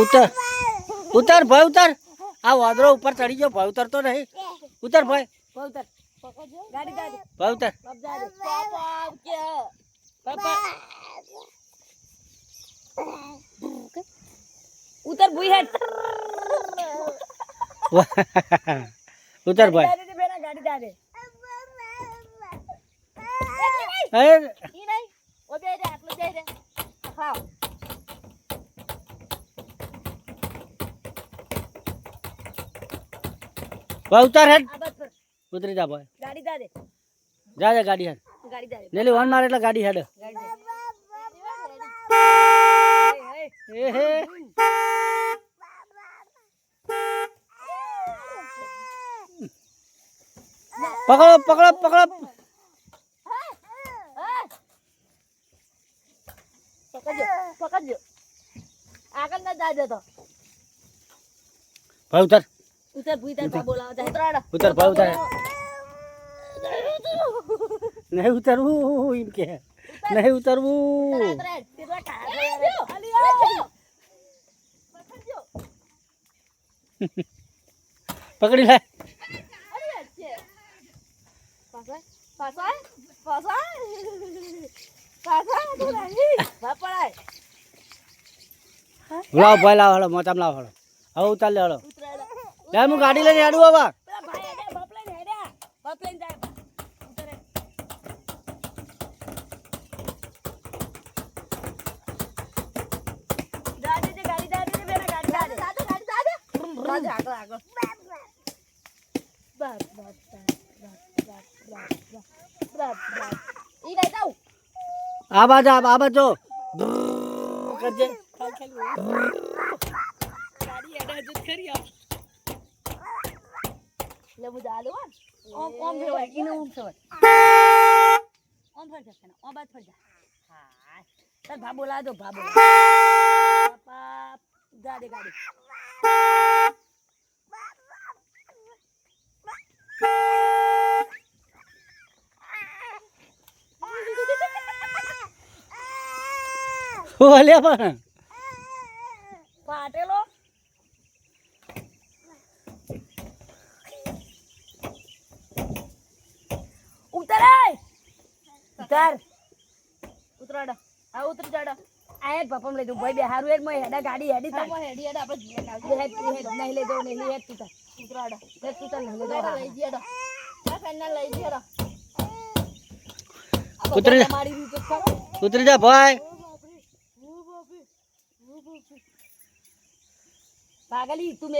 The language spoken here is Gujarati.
ઉતર ઉતર ભાઈ ઉતર. આ વાદળો ઉપર ચડી ગયો ભાઈ, ઉતરતો નહીં. ઉતર ભાઈ, ભાઈ ઉતર. ગાડી ગાડી ભાઈ ઉતર. ઉતર ભૂઈ હેડ. ઉતર ભાઈ. ગાડી દાદે હે ઈ નહીં ઓ બે રે આટલું જઈ રે ખાવ. ભાઈ ઉતર હેડ. આ બસ ઉતરી જા ભાઈ. ગાડી દાદે જા જા ગાડી હેડ. ગાડી દાદે લેલી વન મારે એટલે ગાડી હેડ. ગાડી દે. એ હે પકડો પકડો પકડો. પકડજો પકડજો આગળ ના જાજો તો. ભાઈ ઉતર. ઉતર ભૂઈ તાર બોલાવા જાય. ઉતરાડો ઉતર ભાઈ ઉતર. નહીં ઉતરવું એમ કે. નહીં ઉતરવું. ઉતરાડ તેરા કાઢો અલી પકડજો. પકડી લે. અરે છે પાછા પાછા પાછા પાછા તો નહીં બાપડાય. લાવ ભાઈ લાવ હળો મોચામ લાવ હળો. હવે ઉતાર લે હળો. ઉતરાડો લે હું ગાડી લઈને આડું આવા. પેલા ભાઈ હેડે બાપ લઈને હેડ્યા બાપ લઈને જાય. ઉતરે દાદે જે ગાડી દાદે જે બેના ગાડી દાદે દાદે ગાડી દાદે દાદે આગળ આગળ. બસ બસ બસ ઈ નહીં જાવ. આ બાજુ આ બાજુ કરજે. ગાડી હેડે જ ખરી આ લે મુ જાલો ઓમ ઓમ ફેરવાય ઈને ઓમ ફેરવાય ઓમ ફર જા ઓમ બાદ ફર જા. હા તાર ભા બોલા દો ભા બોલા પાપા જા દે ગાડી. ઓલે પણ પાટેલો ઉતરાય ઉતર ઉતરાડો આ ઉતર જાડો આ હેડ પપમ લઈ દઉં ભાઈ બે હારું હેડ મય હેડા ગાડી હેડી તા હેડી હેડ આપણે જીએ હેડ હેડ નહીં લે દો નહીં હેડ તું ઉતરાડો હેડ તું નહીં લે દો લઈ જીડો આ ફેનલ લઈ જીડો ઉતરી જા. મારી રૂપ કરો ઉતરી જા ભાઈ. પાગલી તું